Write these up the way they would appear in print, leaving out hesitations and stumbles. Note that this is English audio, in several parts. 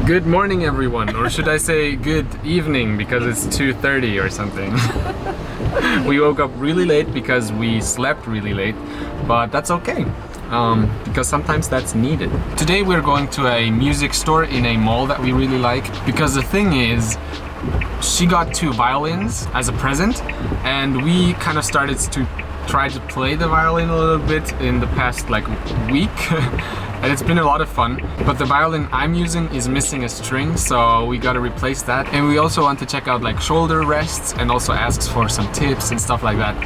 Good morning, everyone, or should I say good evening because it's 2:30 or something. We woke up really late because we slept really late, but that's okay. Because sometimes that's needed. Today we're going to a music store in a mall that we really like, because the thing is, she got 2 violins as a present, and we kind of started to try to play the violin a little bit in the past week. And it's been a lot of fun, but the violin I'm using is missing a string, so we gotta replace that. And we also want to check out shoulder rests and also asks for some tips and stuff like that.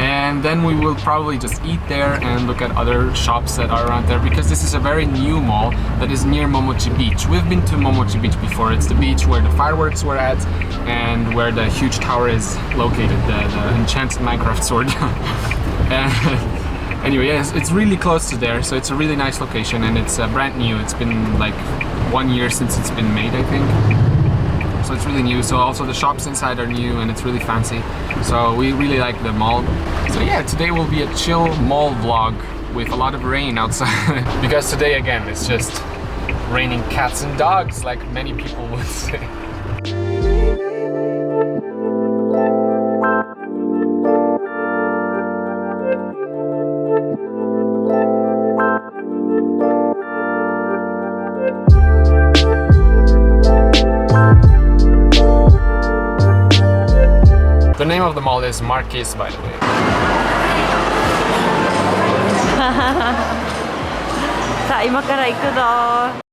And then we will probably just eat there and look at other shops that are around there, because this is a very new mall that is near Momochi Beach. We've been to Momochi Beach before. It's the beach where the fireworks were at and where the huge tower is located, the enchanted Minecraft sword. Anyway, yes, it's really close to there, so it's a really nice location, and it's brand new. It's been 1 year since it's been made, I think. So it's really new. So also the shops inside are new, and it's really fancy. So we really like the mall. So yeah, today will be a chill mall vlog with a lot of rain outside. Because today, again, it's just raining cats and dogs, like many people would say. The name of the mall is Marquis, by the way. 자, 今から行くぞ.